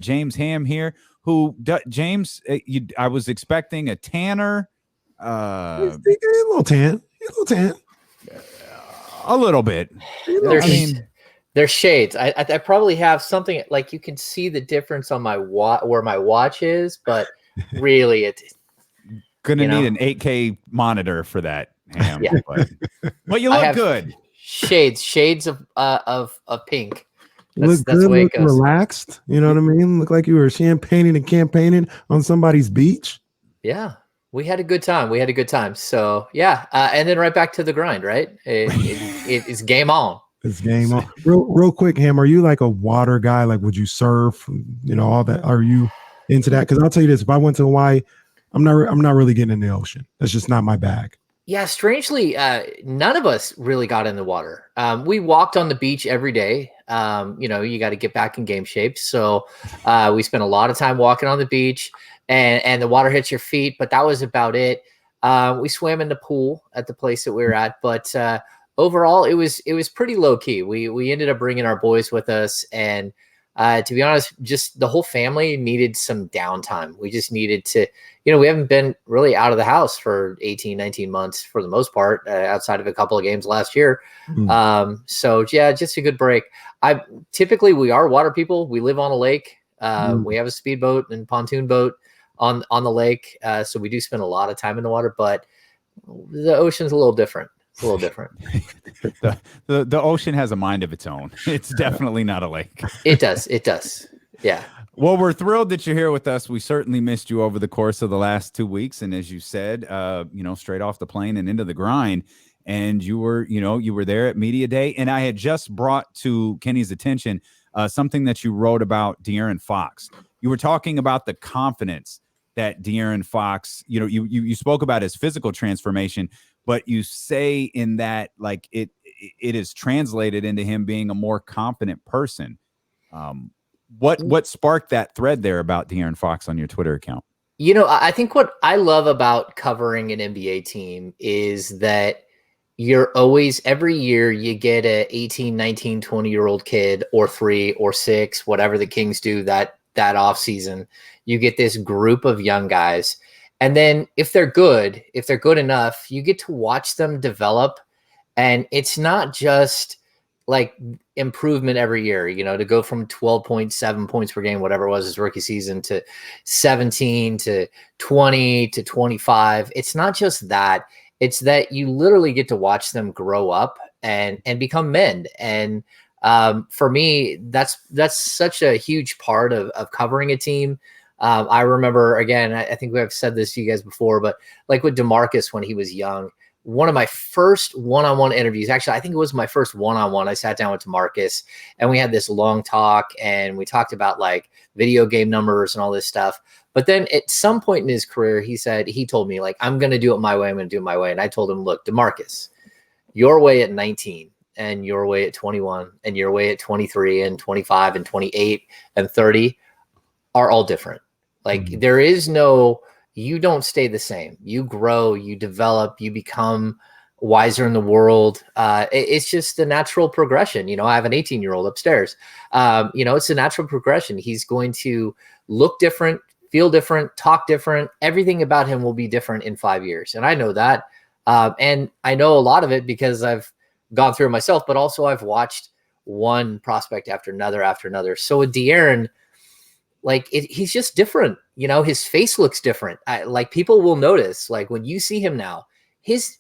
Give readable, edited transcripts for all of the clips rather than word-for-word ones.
James Ham here. James, I was expecting a tanner. He's a little tan. A little bit. There's shades. I probably have something like you can see the difference on my where my watch is, but really it's gonna need an 8K monitor for that. Ham, yeah, but you look good. Shades of pink. That's the way it goes. Relaxed, you know what I mean? Look like you were champagning and campaigning on somebody's beach. Yeah, we had a good time. So yeah, and then right back to the grind. Right, it's game on. It's game on. Real quick, Ham. Are you like a water guy? Like, would you surf? You know, all that. Are you into that? Because I'll tell you this: if I went to Hawaii, I'm not really getting in the ocean. That's just not my bag. Yeah, strangely, none of us really got in the water. We walked on the beach every day. You got to get back in game shape. So we spent a lot of time walking on the beach and the water hits your feet, but that was about it. We swam in the pool at the place that we were at, but overall it was pretty low key. We ended up bringing our boys with us, and to be honest, just the whole family needed some downtime. We just needed to, we haven't been really out of the house for 18, 19 months for the most part, outside of a couple of games last year. So yeah, just a good break. Typically we are water people. We live on a lake. We have a speedboat and pontoon boat on the lake. So we do spend a lot of time in the water, but the ocean's a little different. It's a little different. the ocean has a mind of its own. It's definitely not a lake. It does. Yeah. Well, we're thrilled that you're here with us. We certainly missed you over the course of the last 2 weeks. And as you said, straight off the plane and into the grind. And you were there at Media Day. And I had just brought to Kenny's attention something that you wrote about De'Aaron Fox. You were talking about the confidence that De'Aaron Fox, you spoke about his physical transformation, but you say in that, like, it is translated into him being a more confident person. What sparked that thread there about De'Aaron Fox on your Twitter account? I think what I love about covering an NBA team is that you're always, every year you get a 18, 19, 20-year-old kid, or 3 or 6, whatever the Kings do that off season. You get this group of young guys. And then if they're good enough, you get to watch them develop. And it's not just like improvement every year, to go from 12.7 points per game, whatever it was his rookie season, to 17 to 20 to 25. It's not just that. It's that you literally get to watch them grow up and become men. And for me, that's such a huge part of covering a team. I remember, again, I think we have said this to you guys before, but like with DeMarcus when he was young, one of my first one-on-one interviews, actually, I think it was my first one-on-one. I sat down with DeMarcus and we had this long talk and we talked about like video game numbers and all this stuff. But then at some point in his career, he told me, like, I'm going to do it my way. I'm going to do it my way. And I told him, look, DeMarcus, your way at 19 and your way at 21 and your way at 23 and 25 and 28 and 30 are all different. Like there is you don't stay the same. You grow, you develop, you become wiser in the world. It's just a natural progression. I have an 18-year-old upstairs. It's a natural progression. He's going to look different, feel different, talk different. Everything about him will be different in 5 years. And I know that. And I know a lot of it because I've gone through it myself, but also I've watched one prospect after another. So with De'Aaron, he's just different. His face looks different. People will notice, like when you see him now,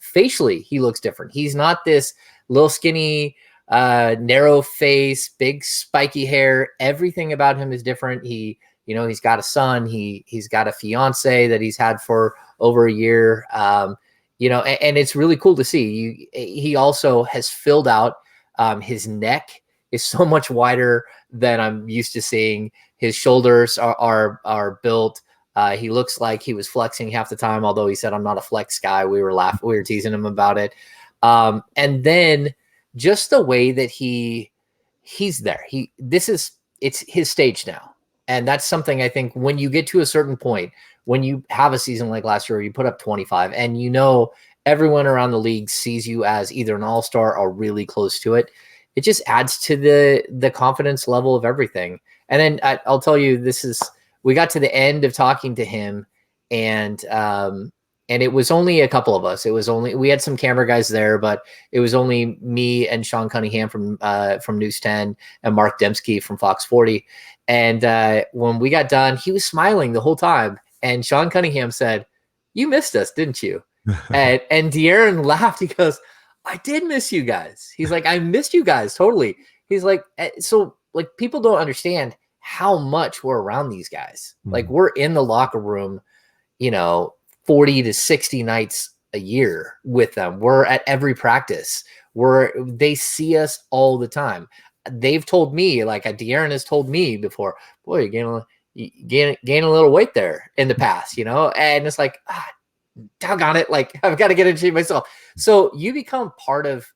facially, he looks different. He's not this little skinny, narrow face, big spiky hair. Everything about him is different. He's got a son. He's got a fiance that he's had for over a year. And it's really cool to see. He also has filled out. His neck is so much wider than I'm used to seeing. His shoulders are built. He looks like he was flexing half the time, although he said, I'm not a flex guy. We were teasing him about it. And then just the way that he's there, it's his stage now. And that's something I think when you get to a certain point, when you have a season like last year, you put up 25 and everyone around the league sees you as either an all-star or really close to it. It just adds to the confidence level of everything. And then I'll tell you, we got to the end of talking to him, and it was only a couple of us. We had some camera guys there, but it was only me and Sean Cunningham from News 10 and Mark Dembski from Fox 40. And when we got done, he was smiling the whole time. And Sean Cunningham said, "You missed us, didn't you?" and De'Aaron laughed. He goes, "I did miss you guys." He's like, "I missed you guys totally." He's like, so like people don't understand how much we're around these guys. Like we're in the locker room, 40 to 60 nights a year with them. We're at every practice. They see us all the time. They've told me, like De'Aaron has told me before, "Boy, you're gaining a little weight there in the past," and it's like, doggone it, like I've got to get into shape myself. So you become part of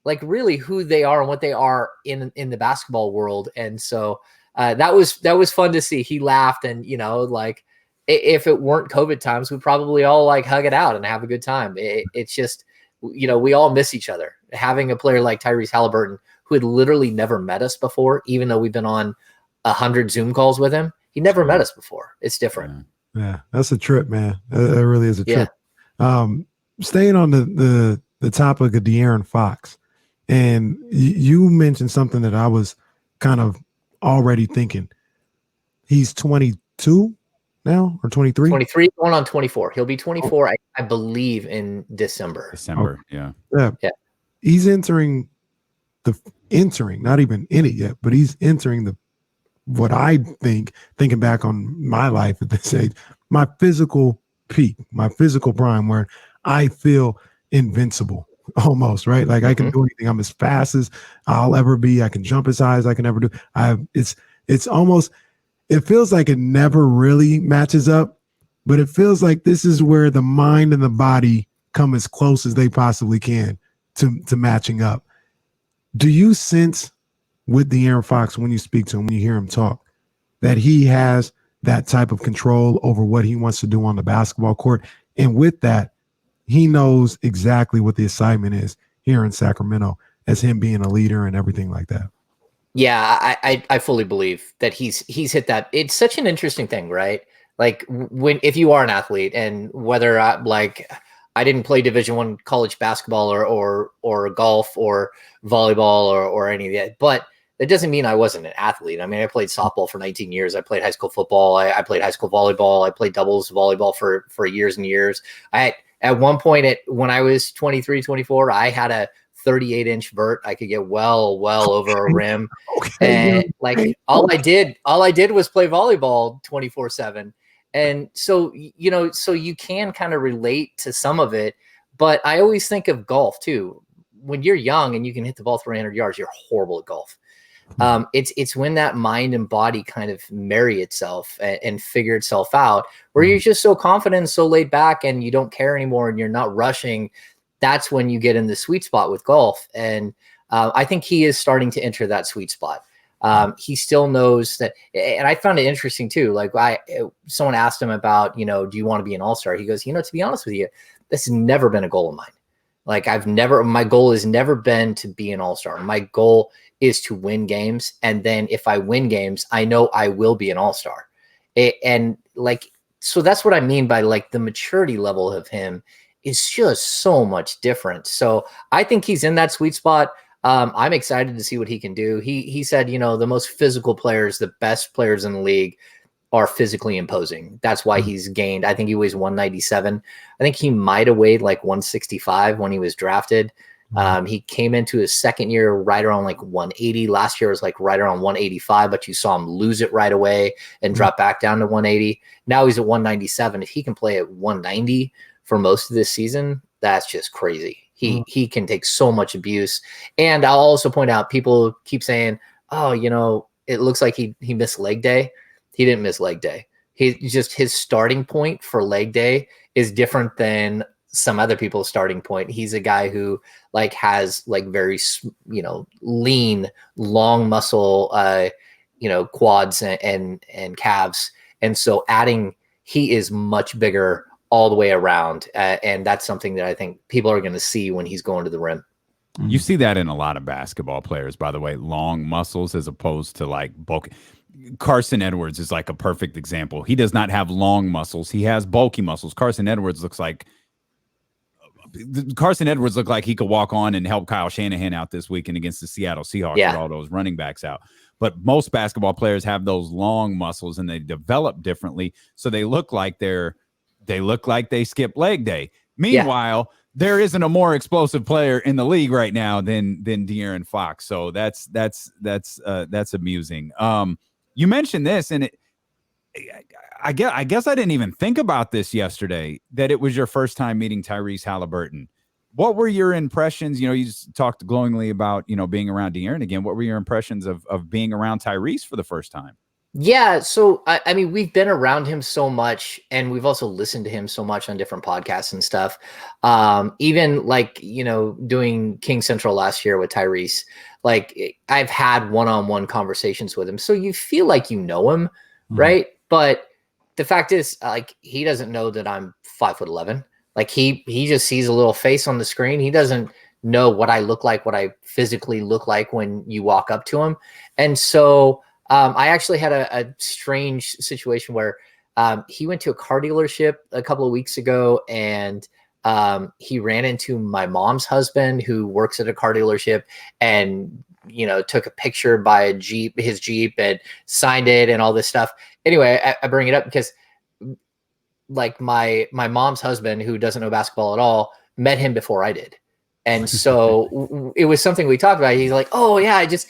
like really who they are and what they are in the basketball world. And so that was fun to see. He laughed, and like if it weren't COVID times, we'd probably all like hug it out and have a good time. It's just, we all miss each other. Having a player like Tyrese Halliburton, who had literally never met us before, even though we've been on 100 Zoom calls with him, he never met us before. It's different. Yeah, that's a trip, man. That really is a trip. Staying on the topic of De'Aaron Fox, and you mentioned something that I was kind of already thinking. He's 22 now, or 23? 23, going on 24. He'll be 24, I believe, in December. Yeah. He's entering, not even in it yet, but he's entering what I thinking back on my life at this age, my physical peak, my physical prime, where I feel invincible almost, right? Like I can do anything. I'm as fast as I'll ever be. I can jump as high as I can ever do. It's almost, it feels like it never really matches up, but it feels like this is where the mind and the body come as close as they possibly can to matching up. Do you sense with De'Aaron Fox, when you speak to him, when you hear him talk, that he has that type of control over what he wants to do on the basketball court? And with that, he knows exactly what the assignment is here in Sacramento as him being a leader and everything like that. Yeah, I fully believe that he's hit that. It's such an interesting thing, right? Like if you are an athlete, and whether I didn't play Division I college basketball or golf or volleyball or any of that, but that doesn't mean I wasn't an athlete. I mean, I played softball for 19 years. I played high school football. I played high school volleyball. I played doubles volleyball for years and years. At one point when I was 23, 24, I had a 38-inch vert. I could get well over a rim. And like all I did was play volleyball 24/7. And so, so you can kind of relate to some of it, but I always think of golf too. When you're young and you can hit the ball 300 yards, you're horrible at golf. It's when that mind and body kind of marry itself and figure itself out, where you're just so confident, so laid back, and you don't care anymore, and you're not rushing. That's when you get in the sweet spot with golf. And I think he is starting to enter that sweet spot. He still knows that, and I found it interesting too. Like someone asked him about, do you want to be an all-star? He goes, to be honest with you, this has never been a goal of mine. Like my goal has never been to be an all-star. My goal is to win games. And then if I win games, I know I will be an all-star. So that's what I mean by like the maturity level of him is just so much different. So I think he's in that sweet spot. I'm excited to see what he can do. He said, the most physical players, the best players in the league are physically imposing. That's why he's gained. I think he weighs 197. I think he might have weighed like 165 when he was drafted. He came into his second year right around like 180. Last year was like right around 185, but you saw him lose it right away and drop back down to 180. Now he's at 197. If he can play at 190 for most of this season, that's just crazy. He can take so much abuse. And I'll also point out, people keep saying, oh, it looks like he missed leg day. He didn't miss leg day. His starting point for leg day is different than some other people's starting point. He's a guy who like has like very, lean, long muscle, quads and calves. And so he is much bigger all the way around. And that's something that I think people are going to see when he's going to the rim. You see that in a lot of basketball players, by the way, long muscles as opposed to like bulk. Carson Edwards is like a perfect example. He does not have long muscles. He has bulky muscles. Carson Edwards looked like he could walk on and help Kyle Shanahan out this weekend against the Seattle Seahawks with all those running backs out. But most basketball players have those long muscles and they develop differently. So they look like they skip leg day. Meanwhile, there isn't a more explosive player in the league right now than De'Aaron Fox. So that's amusing. You mentioned this, and I guess I didn't even think about this yesterday, that it was your first time meeting Tyrese Halliburton. What were your impressions? You just talked glowingly about, being around De'Aaron again. What were your impressions of being around Tyrese for the first time? Yeah. So, I mean, we've been around him so much and we've also listened to him so much on different podcasts and stuff. Even like, doing King Central last year with Tyrese, like I've had one-on-one conversations with him. So you feel like you know him, right? But the fact is, like, he doesn't know that I'm 5'11". Like he just sees a little face on the screen. He doesn't know what I look like, what I physically look like when you walk up to him. And so I actually had a strange situation where he went to a car dealership a couple of weeks ago and he ran into my mom's husband who works at a car dealership and, took a picture by his Jeep and signed it and all this stuff. Anyway, I bring it up because like my mom's husband, who doesn't know basketball at all, met him before I did. And so it was something we talked about. He's like, "Oh yeah, I just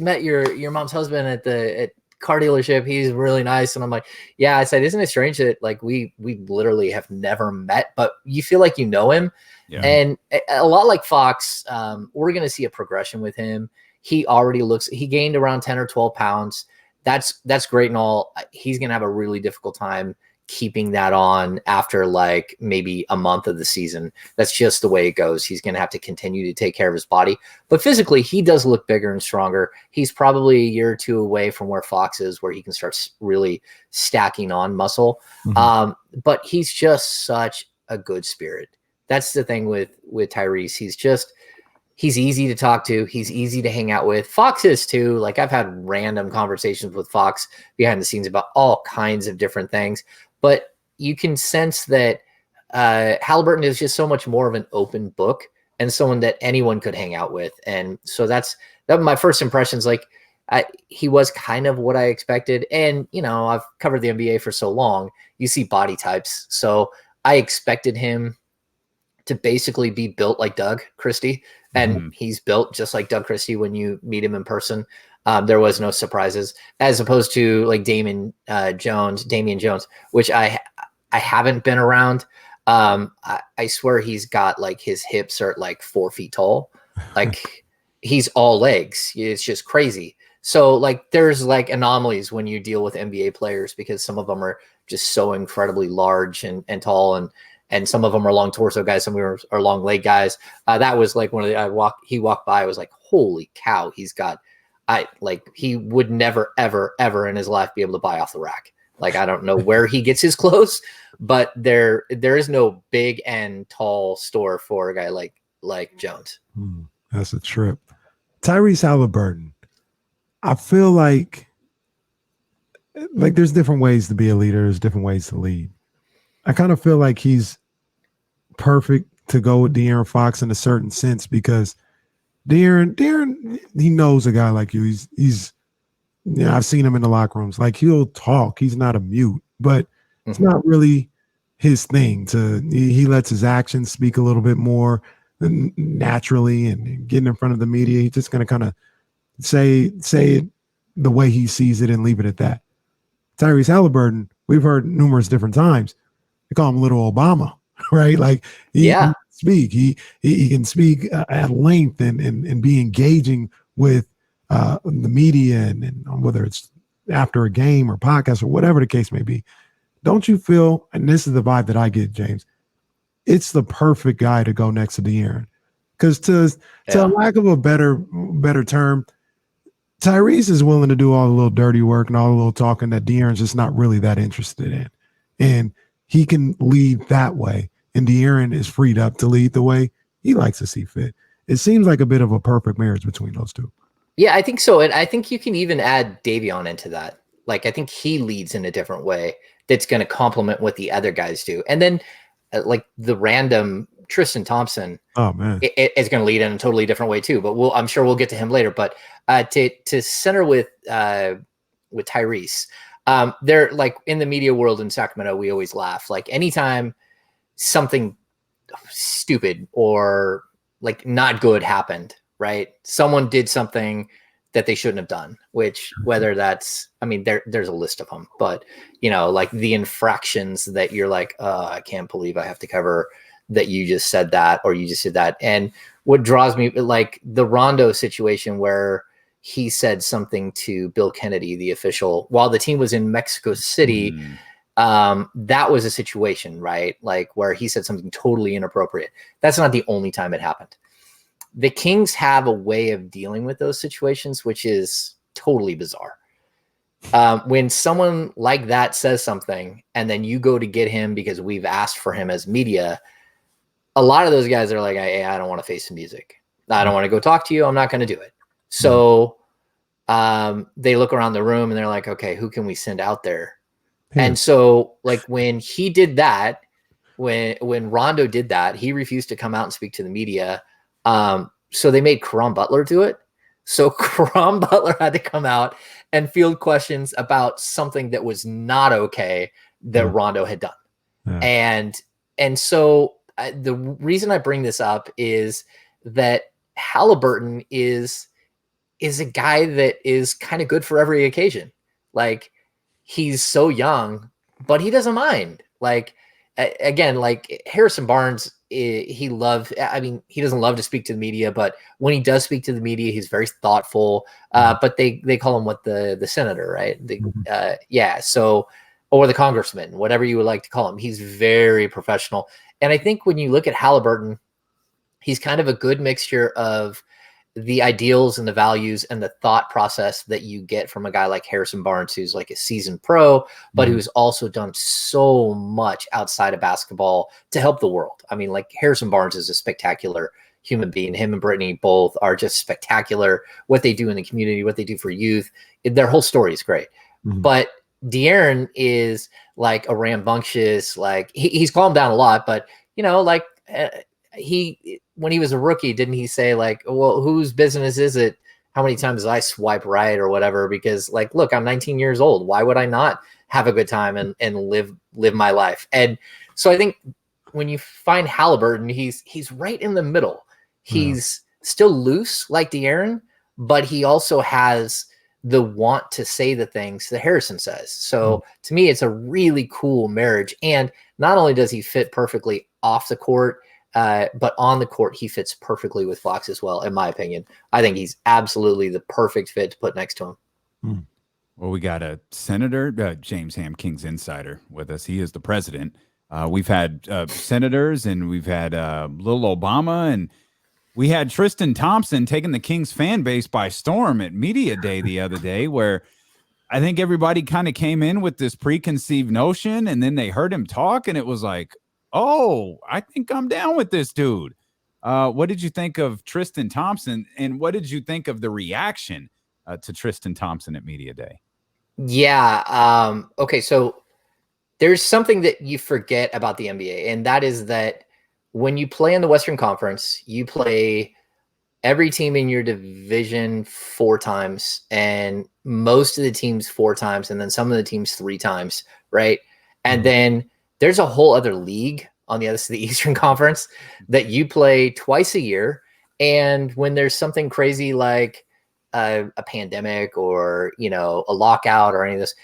met your mom's husband at car dealership. He's really nice." And I'm like, "Yeah." I said, "Isn't it strange that like we literally have never met, but you feel like you know him?" Yeah. And a lot like Fox, we're going to see a progression with him. He gained around 10 or 12 pounds. That's great and all. He's going to have a really difficult time keeping that on after like maybe a month of the season. That's just the way it goes. He's going to have to continue to take care of his body, but physically he does look bigger and stronger. He's probably a year or two away from where Fox is, where he can start really stacking on muscle. But he's just such a good spirit. That's the thing with Tyrese. He's easy to talk to. He's easy to hang out with. Fox is too. Like I've had random conversations with Fox behind the scenes about all kinds of different things. But you can sense that Halliburton is just so much more of an open book and someone that anyone could hang out with. And so that my first impressions. Like he was kind of what I expected. And, I've covered the NBA for so long. You see body types. So I expected him to basically be built like Doug Christie. And he's built just like Doug Christie when you meet him in person. There was no surprises, as opposed to like Damian Jones, which I haven't been around. I swear he's got like his hips are like 4 feet tall. Like he's all legs. It's just crazy. So like there's like anomalies when you deal with NBA players because some of them are just so incredibly large and tall and some of them are long torso guys. Some of them are long leg guys. That was like one of the, he walked by. I was like, holy cow. He would never, ever, ever in his life be able to buy off the rack. Like, I don't know where he gets his clothes, but there is no big and tall store for a guy like Jones. That's a trip. Tyrese Halliburton. I feel like there's different ways to be a leader. There's different ways to lead. I kind of feel like he's perfect to go with De'Aaron Fox in a certain sense because De'Aaron, he knows a guy like you. He's I've seen him in the locker rooms. Like he'll talk. He's not a mute, but it's not really his thing. He lets his actions speak a little bit more naturally and getting in front of the media. He's just going to kind of say it the way he sees it and leave it at that. Tyrese Halliburton, we've heard numerous different times. They call him Little Obama, right? Like he can speak. He can speak at length and be engaging with the media and whether it's after a game or podcast or whatever the case may be. Don't you feel, and this is the vibe that I get, James, it's the perfect guy to go next to De'Aaron. Because to lack of a better term, Tyrese is willing to do all the little dirty work and all the little talking that De'Aaron's just not really that interested in. And he can lead that way. And De'Aaron is freed up to lead the way he likes to see fit. It seems like a bit of a perfect marriage between those two. Yeah, I think so. And I think you can even add Davion into that. like, I think he leads in a different way that's going to complement what the other guys do. And then like the random Tristan Thompson, Oh man, is going to lead in a totally different way too. But I'm sure we'll get to him later. But to center with Tyrese, they're like, in the media world in Sacramento, we always laugh. Like, anytime something stupid or like not good happened, right? Someone did something that they shouldn't have done, which, whether that's, I mean, there's a list of them, but like the infractions that you're like, I can't believe I have to cover that you just said that, or you just did that. And what draws me, like the Rondo situation where he said something to Bill Kennedy, the official, while the team was in Mexico City. That was a situation, right? Like, where he said something totally inappropriate. That's not the only time it happened. The Kings have a way of dealing with those situations, which is totally bizarre. When someone like that says something and then you go to get him because we've asked for him as media, a lot of those guys are like, I don't want to face the music. I don't want to go talk to you. I'm not going to do it. So they look around the room and they're like, okay, who can we send out there? And so, like, when he did that, when Rondo did that, he refused to come out and speak to the media. So they made Caron Butler do it. So Caron Butler had to come out and field questions about something that was not okay that Rondo had done. Yeah. And so the reason I bring this up is that Halliburton is a guy that is kind of good for every occasion. Like, he's so young, but he doesn't mind. Like, again, like Harrison Barnes, he doesn't love to speak to the media, but when he does speak to the media, he's very thoughtful. But they call him the senator, right? So, or the congressman, whatever you would like to call him. He's very professional. And I think when you look at Halliburton, he's kind of a good mixture of the ideals and the values and the thought process that you get from a guy like Harrison Barnes, who's like a seasoned pro, but who's also done so much outside of basketball to help the world. I mean, like, Harrison Barnes is a spectacular human being. Him and Brittany both are just spectacular. What they do in the community, what they do for youth, their whole story is great. But De'Aaron is like a rambunctious, like he's calmed down a lot, but when he was a rookie, didn't he say, like, well, whose business is it how many times I swipe right or whatever? Because, like, look, I'm 19 years old. Why would I not have a good time and live my life? And so I think when you find Halliburton, he's right in the middle. He's still loose like De'Aaron, but he also has the want to say the things that Harrison says. So to me, it's a really cool marriage. And not only does he fit perfectly off the court, but on the court, he fits perfectly with Fox as well, in my opinion. I think he's absolutely the perfect fit to put next to him. Well, we got a Senator, James Ham, Kings Insider, with us. He is the president. We've had senators, and we've had little Obama, and we had Tristan Thompson taking the Kings fan base by storm at Media Day the other day, where I think everybody kind of came in with this preconceived notion, and then they heard him talk, and it was like, oh, I think I'm down with this dude. What did you think of Tristan Thompson, and what did you think of the reaction to Tristan Thompson at Media Day? Yeah. Okay. So there's something that you forget about the NBA, and that is that when you play in the Western Conference, you play every team in your division 4 times, and most of the teams 4 times, and then some of the teams 3 times, right? And then there's a whole other league on the other side of the Eastern Conference that you play twice a year. And when there's something crazy like a pandemic or, a lockout or any of this,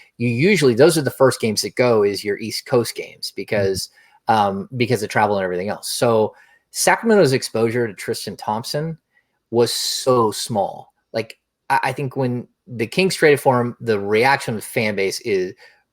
those are the first games that go, is your East Coast games because of travel and everything else. So Sacramento's exposure to Tristan Thompson was so small. Like, I think when the Kings traded for him, the reaction of the fan base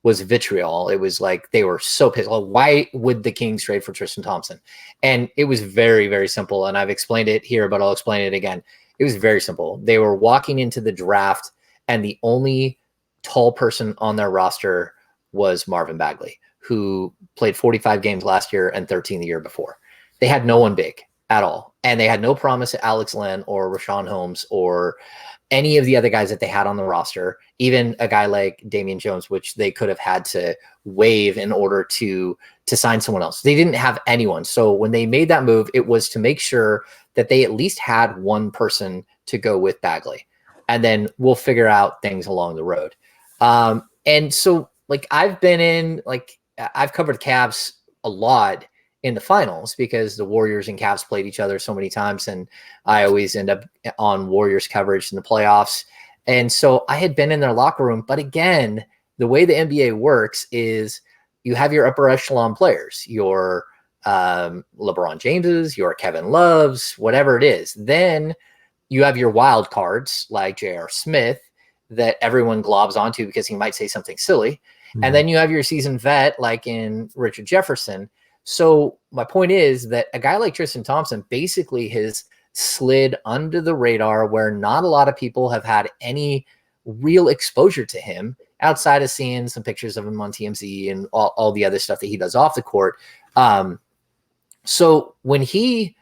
was vitriol. It was like they were so pissed. Like, why would the Kings trade for Tristan Thompson? And it was very, very simple. And I've explained it here, but I'll explain it again. It was very simple. They were walking into the draft, and the only tall person on their roster was Marvin Bagley, who played 45 games last year and 13 the year before. They had no one big at all. And they had no promise of Alex Len or Rashawn Holmes or any of the other guys that they had on the roster, even a guy like Damian Jones, which they could have had to waive in order to sign someone else. They didn't have anyone. So when they made that move, it was to make sure that they at least had one person to go with Bagley. And then we'll figure out things along the road. And so like I've covered Cavs a lot in the finals because the Warriors and Cavs played each other so many times. And I always end up on Warriors coverage in the playoffs. And so I had been in their locker room, but again, the way the NBA works is you have your upper echelon players, your LeBron Jameses, your Kevin Loves, whatever it is. Then you have your wild cards like J.R. Smith that everyone globs onto because he might say something silly. Mm-hmm. And then you have your seasoned vet like in Richard Jefferson. So my point is that a guy like Tristan Thompson basically has slid under the radar where not a lot of people have had any real exposure to him outside of seeing some pictures of him on TMZ and all the other stuff that he does off the court. So when he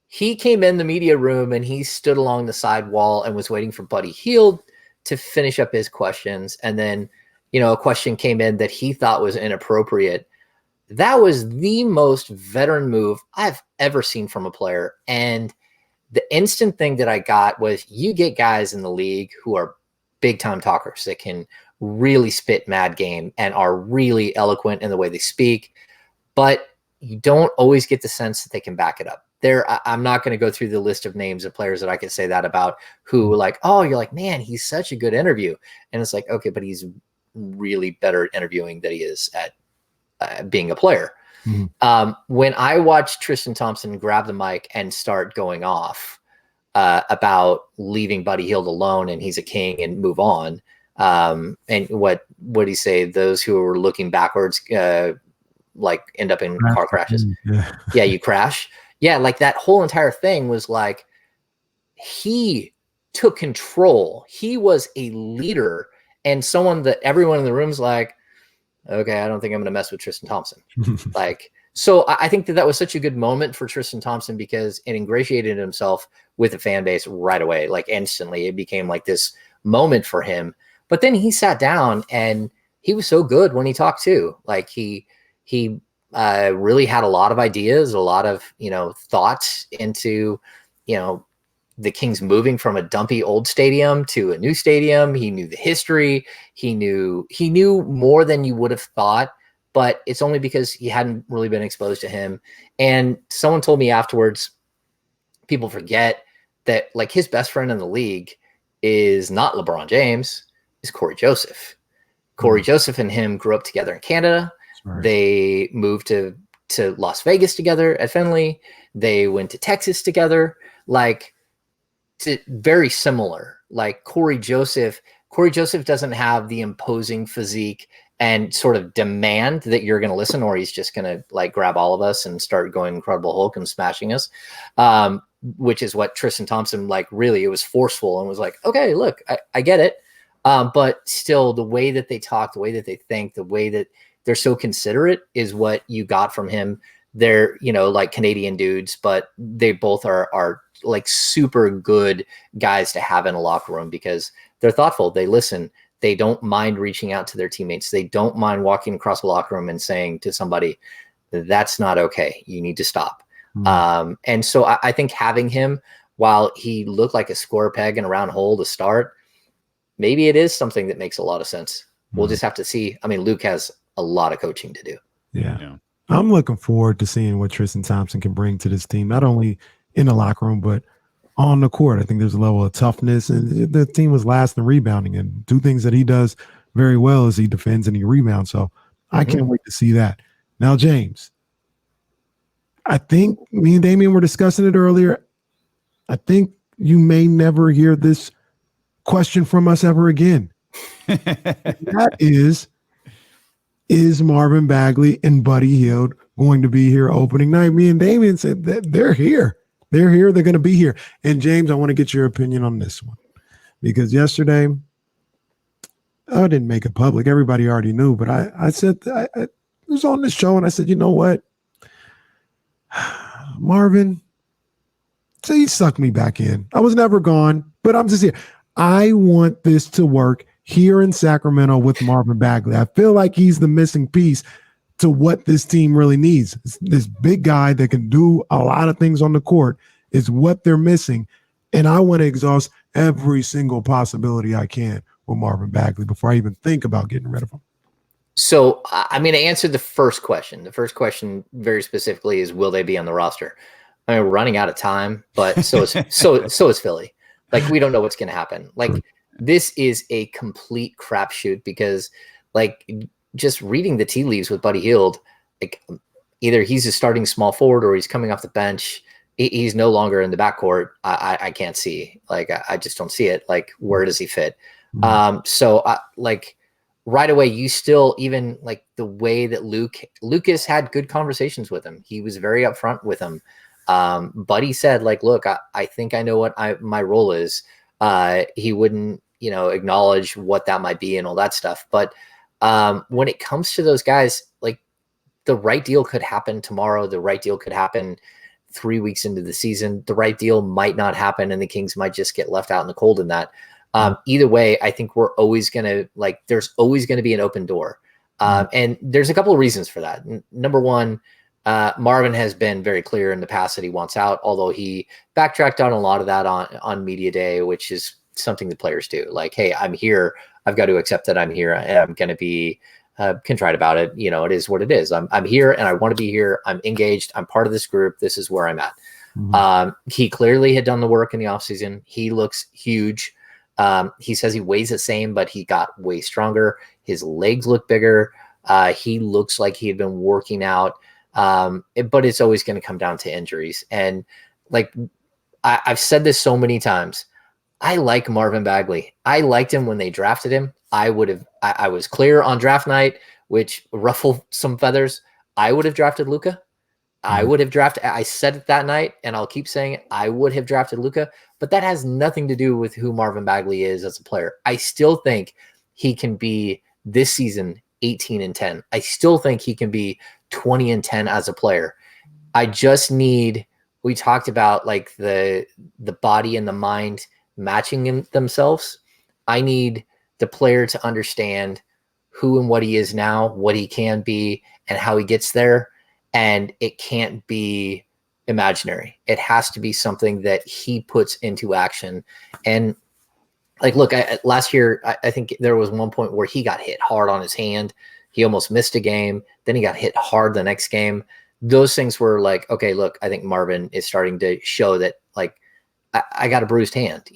came in the media room and he stood along the side wall and was waiting for Buddy Hield to finish up his questions. And then, a question came in that he thought was inappropriate. That was the most veteran move I've ever seen from a player. And the instant thing that I got was you get guys in the league who are big time talkers that can really spit mad game and are really eloquent in the way they speak, but you don't always get the sense that they can back it up. I'm not going to go through the list of names of players that I could say that about who like, oh, you're like, man, he's such a good interview. And it's like, okay, but he's really better at interviewing than he is at being a player. Mm-hmm. When I watched Tristan Thompson grab the mic and start going off about leaving Buddy Hield alone and he's a king and move on. And what would he say? Those who are looking backwards, like end up in car crashes. Yeah, you crash. Yeah, like that whole entire thing was like he took control. He was a leader and someone that everyone in the room's like, okay, I don't think I'm going to mess with Tristan Thompson. So I think that was such a good moment for Tristan Thompson because it ingratiated himself with the fan base right away. Like instantly, it became like this moment for him. But then he sat down and he was so good when he talked too. Like he really had a lot of ideas, a lot of, thoughts into, the Kings moving from a dumpy old stadium to a new stadium. He knew the history. He knew more than you would have thought, but it's only because you hadn't really been exposed to him. And someone told me afterwards, people forget that like his best friend in the league is not LeBron James, is Corey Joseph. Corey Joseph and him grew up together in Canada. Right. They moved to Las Vegas together at Fenway. They went to Texas together. Like, very similar. Like Corey Joseph doesn't have the imposing physique and sort of demand that you're going to listen, or he's just going to like grab all of us and start going Incredible Hulk and smashing us. Which is what Tristan Thompson, like really, it was forceful and was like, okay, look, I get it. But still the way that they talk, the way that they think, the way that they're so considerate is what you got from him. They're, like Canadian dudes, but they both are like super good guys to have in a locker room because they're thoughtful. They listen. They don't mind reaching out to their teammates. They don't mind walking across the locker room and saying to somebody, that's not okay. You need to stop. Mm-hmm. And so I think having him, while he looked like a square peg in a round hole to start, maybe it is something that makes a lot of sense. We'll just have to see. I mean, Luke has a lot of coaching to do. Yeah. I'm looking forward to seeing what Tristan Thompson can bring to this team, not only in the locker room, but on the court. I think there's a level of toughness, and the team was last in rebounding, and two things that he does very well is he defends and he rebounds. So I can't wait to see that. Now, James, I think me and Damian were discussing it earlier. I think you may never hear this question from us ever again. That is Marvin Bagley and Buddy Hield going to be here opening night? Me and Damian said that they're here. They're here. They're going to be here. And James, I want to get your opinion on this one because yesterday I didn't make it public. Everybody already knew, but I said I was on this show and I said, you know what, Marvin, so he sucked me back in. I was never gone, but I'm just here. I want this to work here in Sacramento with Marvin Bagley. I feel like he's the missing piece to what this team really needs. This big guy that can do a lot of things on the court is what they're missing. And I want to exhaust every single possibility I can with Marvin Bagley before I even think about getting rid of him. So I'm going to answer the first question. The first question very specifically is, will they be on the roster? I mean, we're running out of time, but so is Philly. Like, we don't know what's going to happen. Like, this is a complete crapshoot because, like, just reading the tea leaves with Buddy Hield, like, either he's a starting small forward or he's coming off the bench. He's no longer in the backcourt. I can't see. Like, I just don't see it. Like, where does he fit? So, like, right away, you still, even like the way that Lucas had good conversations with him. He was very upfront with him. Buddy said, like, look, I think I know what my role is. He wouldn't, acknowledge what that might be and all that stuff. But when it comes to those guys, like, the right deal could happen tomorrow. The right deal could happen 3 weeks into the season. The right deal might not happen, and the Kings might just get left out in the cold in that. Either way, I think we're always going to, like, there's always going to be an open door. And there's a couple of reasons for that. Number one, Marvin has been very clear in the past that he wants out, although he backtracked on a lot of that on media day, which is something the players do. Like, hey, I'm here. I've got to accept that I'm here, and I'm going to be contrite about it. It is what it is. I'm here, and I want to be here. I'm engaged. I'm part of this group. This is where I'm at. He clearly had done the work in the offseason. He looks huge. He says he weighs the same, but he got way stronger. His legs look bigger. He looks like he had been working out. But it's always going to come down to injuries. And, like, I've said this so many times. I like Marvin Bagley. I liked him when they drafted him. I was clear on draft night, which ruffled some feathers. I would have drafted Luka. I said it that night, and I'll keep saying it. I would have drafted Luka, but that has nothing to do with who Marvin Bagley is as a player. I still think he can be this season 18-10. I still think he can be 20-10 as a player. I just need, we talked about, like, the body and the mind matching themselves. I need the player to understand who and what he is now, what he can be, and how he gets there. And it can't be imaginary. It has to be something that he puts into action. And, like, look, last year, I think there was one point where he got hit hard on his hand. He almost missed a game. Then he got hit hard the next game. Those things were like, okay, look, I think Marvin is starting to show that, like, I got a bruised hand,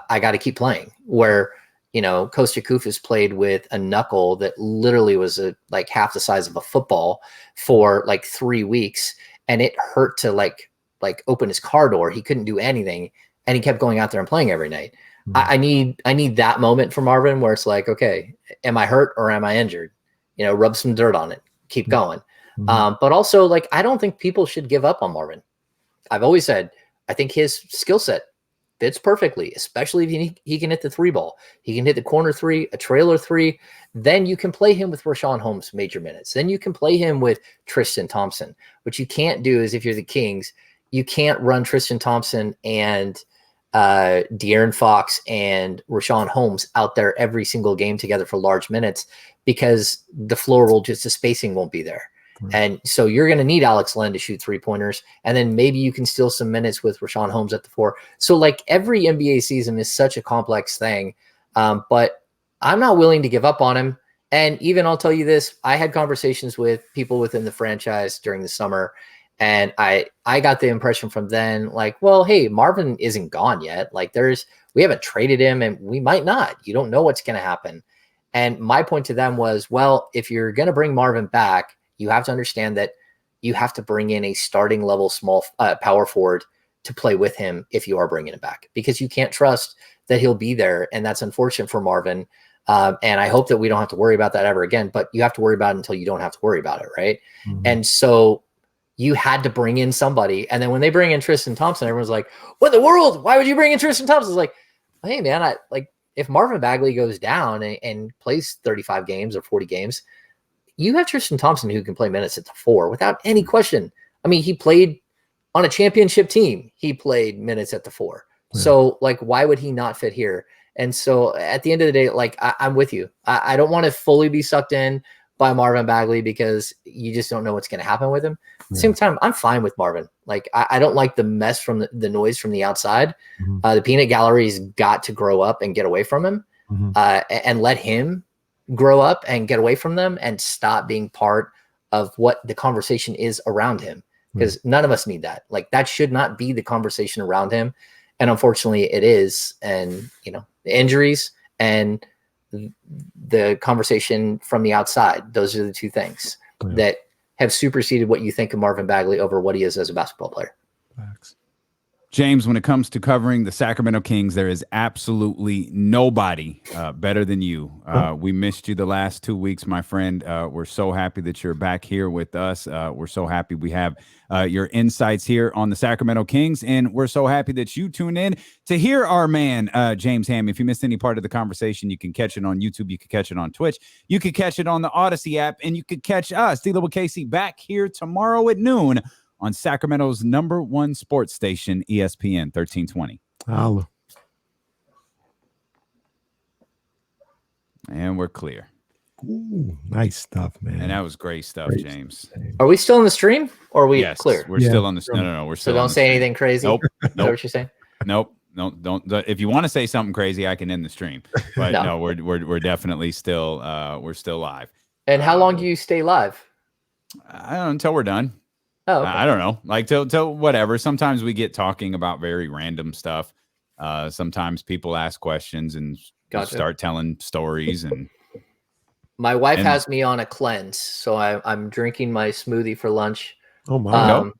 I got to keep playing. Where, Costa Kufis played with a knuckle that literally was like half the size of a football for like 3 weeks. And it hurt to like open his car door. He couldn't do anything. And he kept going out there and playing every night. I need that moment for Marvin where it's like, okay, am I hurt or am I injured? Rub some dirt on it, keep going. But also, like, I don't think people should give up on Marvin. I've always said, I think his skill set fits perfectly, especially if he can hit the three ball. He can hit the corner three, a trailer three. Then you can play him with Rashawn Holmes major minutes. Then you can play him with Tristan Thompson. What you can't do is, if you're the Kings, you can't run Tristan Thompson and De'Aaron Fox and Rashawn Holmes out there every single game together for large minutes, because the floor will just, the spacing won't be there. And so you're going to need Alex Len to shoot 3-pointers. And then maybe you can steal some minutes with Rashawn Holmes at the 4. So, like, every NBA season is such a complex thing. But I'm not willing to give up on him. And even, I'll tell you this, I had conversations with people within the franchise during the summer. And I got the impression from then, like, well, hey, Marvin isn't gone yet. Like, we haven't traded him, and we might not. You don't know what's going to happen. And my point to them was, well, if you're going to bring Marvin back, you have to understand that you have to bring in a starting level small power forward to play with him if you are bringing him back, because you can't trust that he'll be there. And that's unfortunate for Marvin. And I hope that we don't have to worry about that ever again, but you have to worry about it until you don't have to worry about it. Right. And so you had to bring in somebody. And then when they bring in Tristan Thompson, everyone's like, what in the world? Why would you bring in Tristan Thompson? It's like, hey man, if Marvin Bagley goes down and plays 35 games or 40 games, you have Tristan Thompson who can play minutes at the 4 without any question. I mean, he played on a championship team. He played minutes at the 4. So like, why would he not fit here? And so at the end of the day, like I'm with you. I don't want to fully be sucked in by Marvin Bagley because you just don't know what's going to happen with him. At the same time, I'm fine with Marvin. Like I don't like the mess from the noise from the outside. The peanut gallery's got to grow up and get away from him, and let him grow up and get away from them and stop being part of what the conversation is around him. Because none of us need that. Like that should not be the conversation around him. And unfortunately it is. And, you know, the injuries and the conversation from the outside, those are the two things that have superseded what you think of Marvin Bagley over what he is as a basketball player. Thanks. James, when it comes to covering the Sacramento Kings, there is absolutely nobody better than you. We missed you the last 2 weeks, my friend. We're so happy that you're back here with us. We're so happy we have your insights here on the Sacramento Kings, and we're so happy that you tune in to hear our man, James Ham. If you missed any part of the conversation, you can catch it on YouTube. You can catch it on Twitch. You can catch it on the Odyssey app, and you can catch us, D-Level Casey, back here tomorrow at noon on Sacramento's #1 sports station, ESPN 1320. Holla. And we're clear. Ooh, nice stuff, man. And that was great stuff, James. Are we still in the stream or are we Yes, clear? we're still on the no. We're still. So don't say anything crazy. Nope. Is that what you're saying? Nope. Don't. If you want to say something crazy, I can end the stream. But no, we're definitely still we're still live. And how long do you stay live? I don't know, until we're done. Oh, okay. I don't know. Like till whatever. Sometimes we get talking about very random stuff. Sometimes people ask questions and start telling stories. And my wife has me on a cleanse, so I'm drinking my smoothie for lunch. Oh my!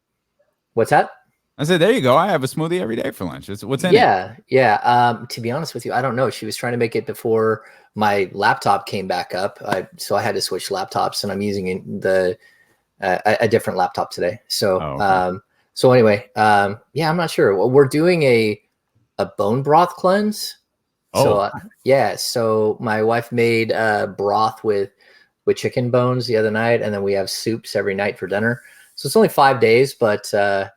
What's that? I said, there you go. I have a smoothie every day for lunch. What's in it? Yeah. To be honest with you, I don't know. She was trying to make it before my laptop came back up, so I had to switch laptops, and I'm using a different laptop today. So, so anyway, I'm not sure. We're doing a bone broth cleanse. So my wife made broth with chicken bones the other night, and then we have soups every night for dinner. So it's only 5 days, but to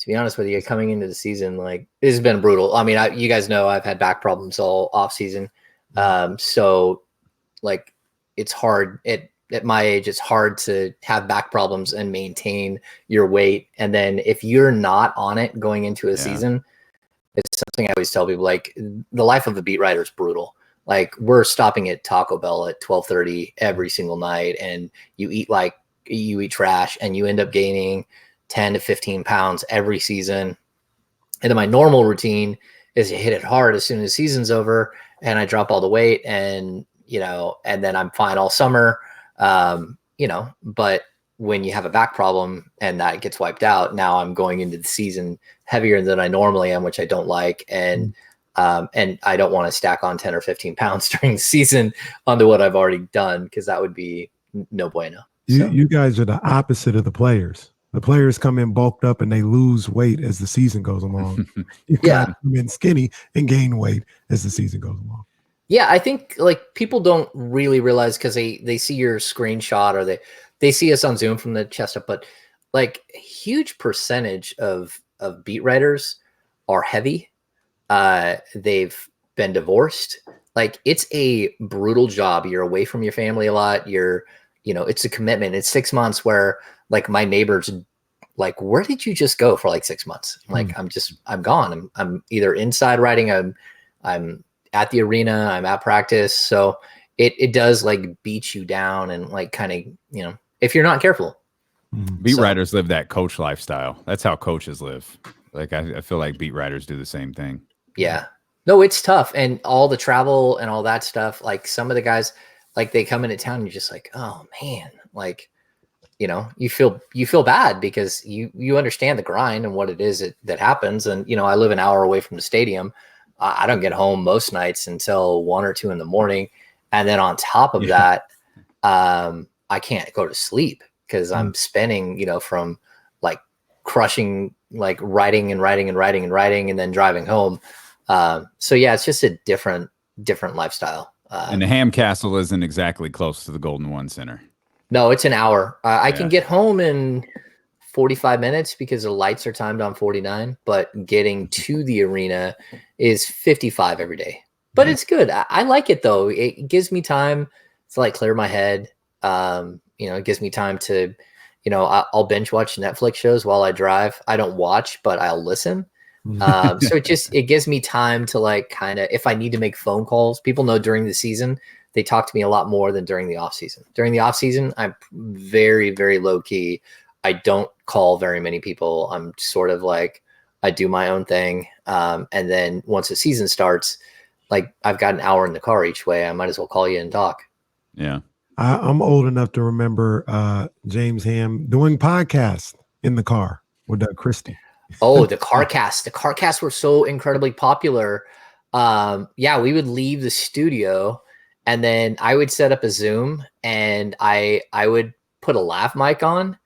be honest with you, coming into the season, like this has been brutal. I mean, you guys know I've had back problems all off season. So like it's hard at my age, it's hard to have back problems and maintain your weight. And then if you're not on it going into a season, it's something I always tell people, like the life of a beat writer is brutal. Like we're stopping at Taco Bell at 12:30 every single night, and you eat trash, and you end up gaining 10 to 15 pounds every season. And then my normal routine is to hit it hard as soon as the season's over, and I drop all the weight, and and then I'm fine all summer. But when you have a back problem and that gets wiped out, now I'm going into the season heavier than I normally am, which I don't like. And I don't want to stack on 10 or 15 pounds during the season onto what I've already done, because that would be no bueno. You guys are the opposite of the players. The players come in bulked up and they lose weight as the season goes along. You come in skinny and gain weight as the season goes along. Yeah, I think like people don't really realize, because they see your screenshot or they see us on Zoom from the chest up, but like a huge percentage of beat writers are heavy. They've been divorced. Like it's a brutal job. You're away from your family a lot. It's a commitment. It's 6 months where like my neighbors like, where did you just go for like 6 months? Like I'm gone. I'm either inside writing. I'm at the arena, I'm at practice. So it does like beat you down and like kind of, if you're not careful. Beat writers live that coach lifestyle. That's how coaches live. Like I feel like beat writers do the same thing. Yeah. No, it's tough. And all the travel and all that stuff, like some of the guys, like they come into town and you're just like, oh man, like, you feel bad because you understand the grind and what it is that happens. And, I live an hour away from the stadium. I don't get home most nights until 1 or 2 in the morning. And then on top of that, I can't go to sleep because I'm spending, from like crushing, like writing and then driving home. So yeah, it's just a different lifestyle. And the Ham Castle isn't exactly close to the Golden One Center. No, it's an hour. I can get home in 45 minutes because the lights are timed on 49, but getting to the arena is 55 every day. But it's good. I like it though. It gives me time to like clear my head. It gives me time to, I'll binge watch Netflix shows while I drive. I don't watch, but I'll listen. So it gives me time to like kind of, if I need to make phone calls, people know during the season, they talk to me a lot more than during the off season. During the off season, I'm very, very low key. I don't call very many people. I'm sort of like, I do my own thing. And then once the season starts, like I've got an hour in the car each way. I might as well call you and talk. Yeah. I'm old enough to remember James Ham doing podcasts in the car with Doug Christie. Oh, the CarCasts. The CarCasts were so incredibly popular. We would leave the studio and then I would set up a Zoom and I would put a laugh mic on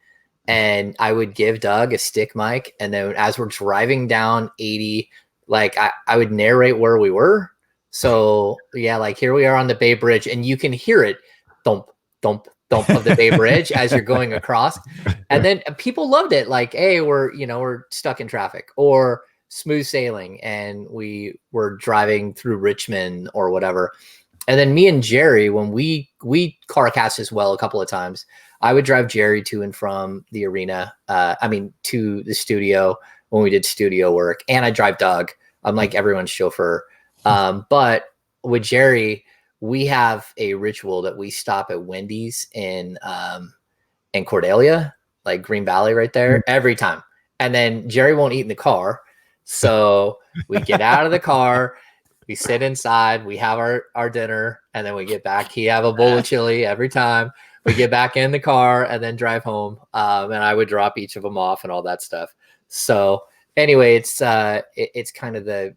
and I would give Doug a stick mic. And then as we're driving down 80, like I would narrate where we were. So yeah, like here we are on the Bay Bridge and you can hear it thump, thump, thump of the Bay Bridge as you're going across. And then people loved it. Like, hey, we're stuck in traffic or smooth sailing and we were driving through Richmond or whatever. And then me and Jerry, when we CarCast as well a couple of times, I would drive Jerry to and from the arena. To the studio when we did studio work, and I drive Doug. I'm like everyone's chauffeur. But with Jerry, we have a ritual that we stop at Wendy's in Cordelia, like Green Valley right there, every time. And then Jerry won't eat in the car. So we get out of the car, we sit inside, we have our dinner, and then we get back. He have a bowl of chili every time. We get back in the car and then drive home. And I would drop each of them off and all that stuff. So anyway, it's kind of the,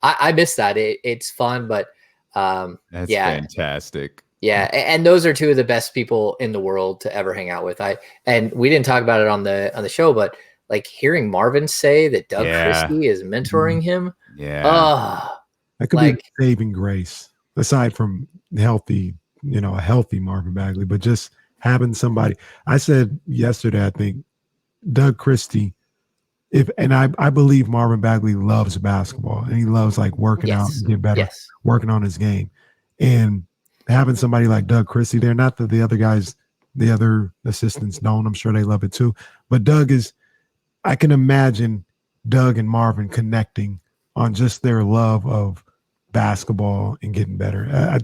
I miss that. It's fun, but that's fantastic. Yeah, and those are two of the best people in the world to ever hang out with. And we didn't talk about it on the show, but like hearing Marvin say that Doug Christie is mentoring him. Yeah. That could be a saving grace, aside from a healthy Marvin Bagley, but just having somebody. I said yesterday, I think Doug Christie, I believe Marvin Bagley loves basketball and he loves like working out and get better, working on his game. And having somebody like Doug Christie there, not that the other assistants don't, I'm sure they love it too. But I can imagine Doug and Marvin connecting on just their love of basketball and getting better. I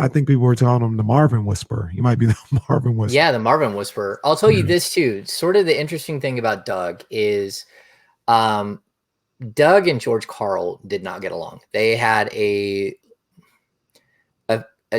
think people were calling him the Marvin Whisperer. He might be the Marvin Whisperer. Yeah, the Marvin Whisperer. I'll tell you this too. Sort of the interesting thing about Doug is Doug and George Karl did not get along. They had a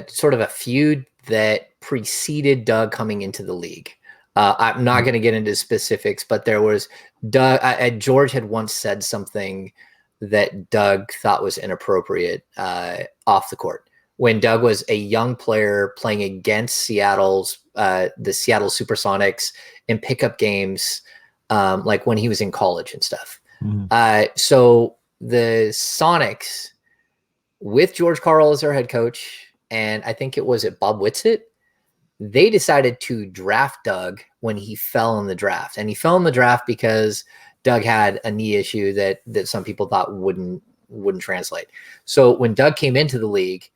sort of a feud that preceded Doug coming into the league. I'm not going to get into specifics, but there was George had once said something that Doug thought was inappropriate off the court. When Doug was a young player playing against the Seattle Supersonics in pickup games, like when he was in college and stuff. So the Sonics, with George Karl as their head coach, and I think it was Bob Whitsitt, they decided to draft Doug when he fell in the draft. And he fell in the draft because Doug had a knee issue that some people thought wouldn't translate. So when Doug came into the league,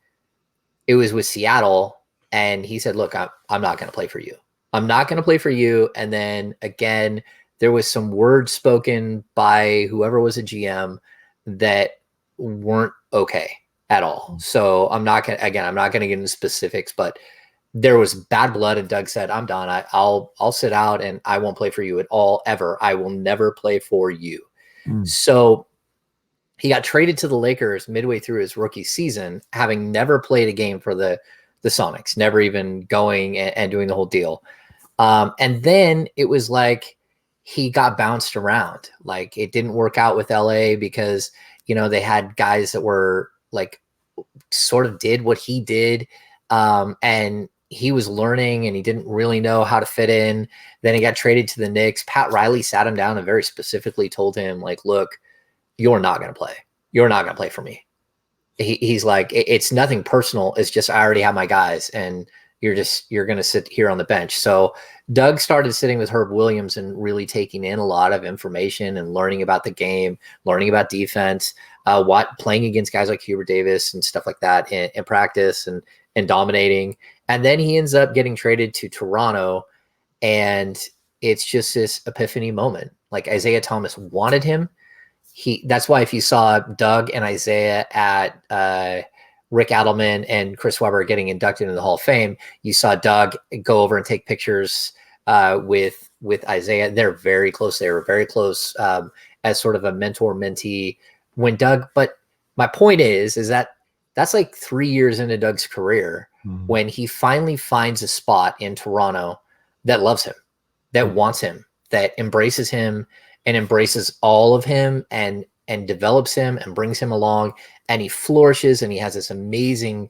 it was with Seattle, and he said, look, I'm not going to play for you. I'm not going to play for you. And then again, there was some words spoken by whoever was a GM that weren't okay at all. So I'm not going to get into specifics, but there was bad blood, and Doug said, I'm done. I'll sit out and I won't play for you at all, ever. I will never play for you. So he got traded to the Lakers midway through his rookie season, having never played a game for the Sonics, never even going and doing the whole deal. And then it was like he got bounced around. Like it didn't work out with LA because, they had guys that were like sort of did what he did. And he was learning and he didn't really know how to fit in. Then he got traded to the Knicks. Pat Riley sat him down and very specifically told him, like, look, you're not going to play. You're not going to play for me. He's like, it's nothing personal. It's just, I already have my guys and you're going to sit here on the bench. So Doug started sitting with Herb Williams and really taking in a lot of information and learning about the game, learning about defense, playing against guys like Hubert Davis and stuff like that in practice and dominating. And then he ends up getting traded to Toronto, and it's just this epiphany moment. Like Isaiah Thomas wanted him. That's why if you saw Doug and Isaiah at Rick Adelman and Chris Webber getting inducted into the Hall of Fame, you saw Doug go over and take pictures with Isaiah. They're very close. They were very close as sort of a mentor-mentee when Doug. But my point is that that's like 3 years into Doug's career when he finally finds a spot in Toronto that loves him, that wants him, that embraces him and embraces all of him and develops him and brings him along, and he flourishes, and he has this amazing,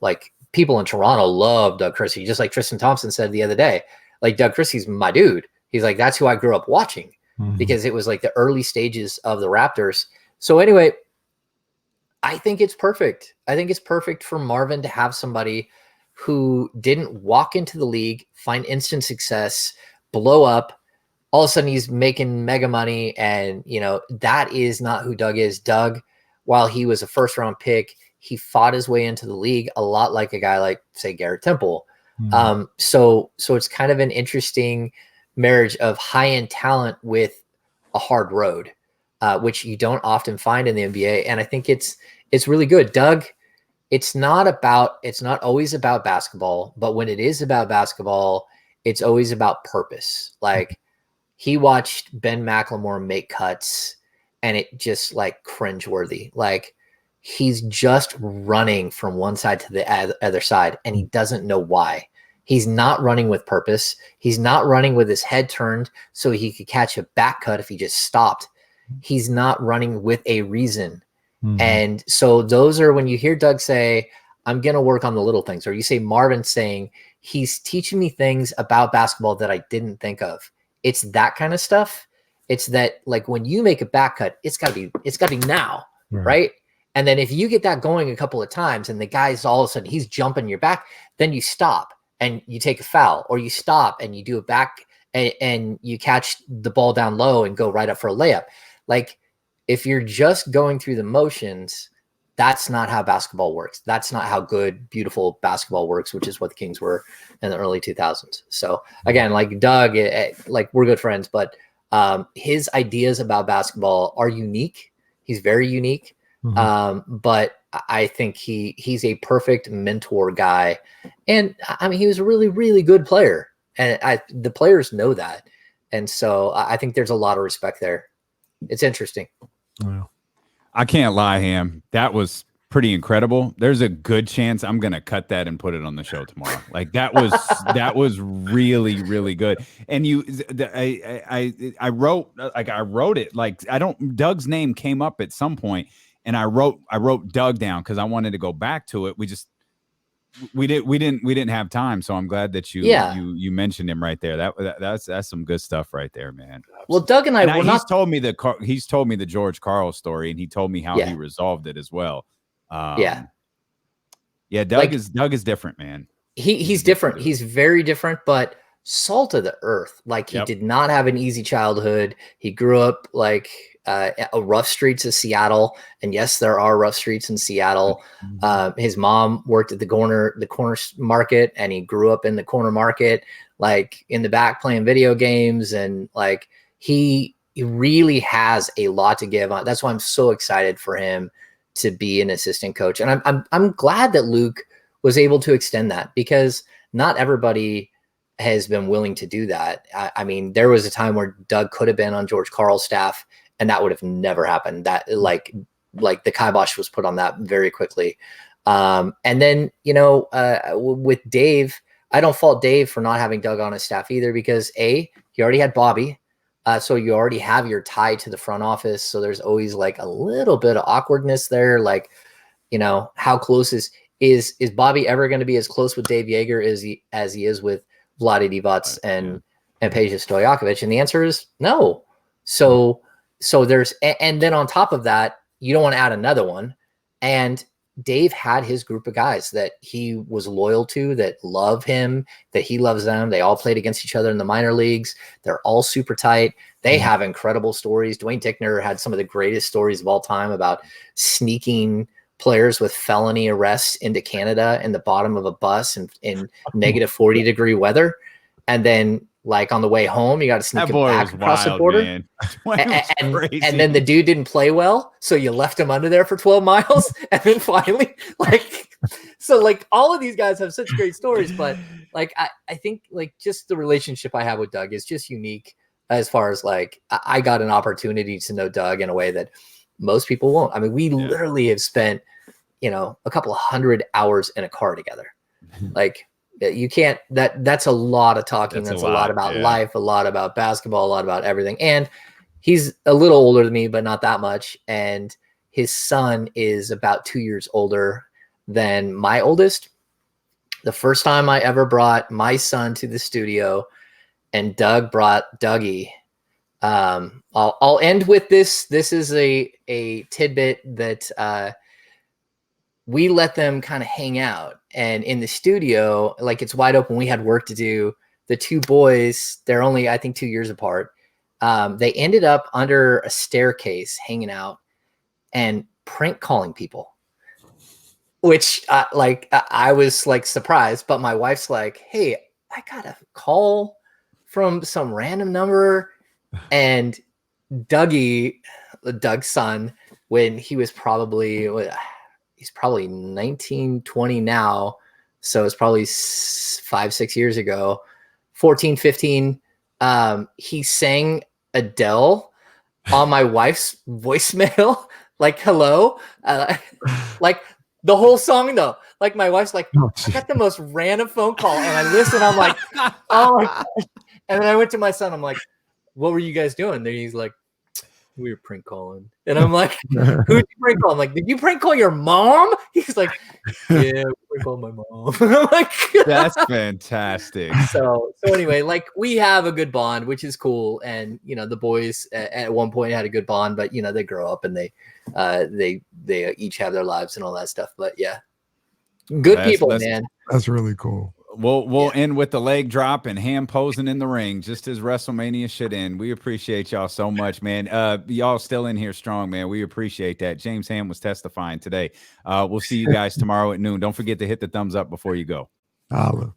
like people in Toronto love Doug Christie, just like Tristan Thompson said the other day. Like, Doug Christie's my dude. He's like, that's who I grew up watching because it was like the early stages of the Raptors. So anyway, I think it's perfect. I think it's perfect for Marvin to have somebody who didn't walk into the league, find instant success, blow up. All of a sudden he's making mega money. And, that is not who Doug is. Doug, while he was a first round pick, he fought his way into the league a lot like a guy like, say, Garrett Temple. So it's kind of an interesting marriage of high end talent with a hard road, which you don't often find in the NBA. And I think it's really good. Doug, it's not always about basketball, but when it is about basketball, it's always about purpose. Like, he watched Ben McLemore make cuts, and it just like cringeworthy. Like, he's just running from one side to the other side, and he doesn't know why. He's not running with purpose. He's not running with his head turned so he could catch a back cut if he just stopped. He's not running with a reason. And so those are when you hear Doug say, I'm going to work on the little things, or you say Marvin saying, he's teaching me things about basketball that I didn't think of. It's that kind of stuff. It's that, like, when you make a back cut, it's gotta be now. Right. And then if you get that going a couple of times and the guy's all of a sudden he's jumping your back, then you stop and you take a foul, or you stop and you do a back and you catch the ball down low and go right up for a layup. Like, if you're just going through the motions, that's not how basketball works. That's not how good, beautiful basketball works, which is what the Kings were in the early 2000s. So again, like Doug, like, we're good friends, but his ideas about basketball are unique. He's very unique. But I think he's a perfect mentor guy. And I mean, he was a really, really good player. And the players know that. And so I think there's a lot of respect there. It's interesting. Wow. I can't lie, Ham. That was pretty incredible. There's a good chance I'm gonna cut that and put it on the show tomorrow. Like, that was really, really good. And I wrote it. Like, Doug's name came up at some point, and I wrote Doug down because I wanted to go back to it. We didn't have time, so I'm glad that you mentioned him right there. That's some good stuff right there, man. Well, Doug and he's told me the George Karl story, and he told me how he resolved it as well. Doug is different, man. He's different. He's very different, but salt of the earth. Like, he did not have an easy childhood. He grew up like a rough streets of Seattle, and yes, there are rough streets in Seattle. His mom worked at the corner market, and he grew up in the corner market, like in the back playing video games, and like he really has a lot to give on. That's why I'm so excited for him to be an assistant coach, and I'm glad that Luke was able to extend that, because not everybody has been willing to do that. I mean, there was a time where Doug could have been on George Karl's staff, and that would have never happened. That like the kibosh was put on that very quickly. And then, with Dave, I don't fault Dave for not having Doug on his staff either, because he already had Bobby. So you already have your tie to the front office. So there's always like a little bit of awkwardness there. Like, how close is Bobby ever going to be as close with Dave Yeager as he is with Vlade Divac and Peja Stojakovic? And the answer is no. So there's, and then on top of that, you don't want to add another one. And Dave had his group of guys that he was loyal to, that love him, that he loves them. They all played against each other in the minor leagues. They're all super tight. They have incredible stories. Dwayne Dickner had some of the greatest stories of all time about sneaking players with felony arrests into Canada in the bottom of a bus in negative 40-degree weather. And then, like, on the way home, you got to sneak him back across the border. Man. And then the dude didn't play well, so you left him under there for 12 miles. And then finally, like, so, like, all of these guys have such great stories. But, like, I think, like, just the relationship I have with Doug is just unique as far as, like, I got an opportunity to know Doug in a way that most people won't. I mean, we literally have spent, you know, a couple of 100 hours in a car together. Like, you can't, that's a lot of talking. That's a lot about life, a lot about basketball, a lot about everything. And he's a little older than me, but not that much. And his son is about 2 years older than my oldest. The first time I ever brought my son to the studio and Doug brought Dougie, I'll end with this. This is a tidbit that, we let them kind of hang out, and in the studio, like, it's wide open. We had work to do. The two boys, they're only, I think, 2 years apart. They ended up under a staircase hanging out and prank calling people, which I was like surprised, but my wife's like, hey, I got a call from some random number. And Doug's son, when he was probably, he's probably 19, 20 now. So it's probably 5-6 years ago, 14, 15. He sang Adele on my wife's voicemail, like, hello. Like, the whole song, though. Like, my wife's like, I got the most random phone call. And I listen, I'm like, oh my God. And then I went to my son. I'm like, what were you guys doing? Then he's like, we were prank calling. And I'm like, who did you prank call? I'm like, did you prank call your mom? He's like, yeah, we prank called my mom. I'm like, that's fantastic. So anyway, like, we have a good bond, which is cool. And, you know, the boys at one point had a good bond, but, you know, they grow up and they each have their lives and all that stuff. But yeah, good people, man. That's really cool. We'll end with the leg drop and Ham posing in the ring, just as WrestleMania should end. We appreciate y'all so much, man. Y'all still in here strong, man. We appreciate that. James Ham was testifying today. We'll see you guys tomorrow at noon. Don't forget to hit the thumbs up before you go. Holla.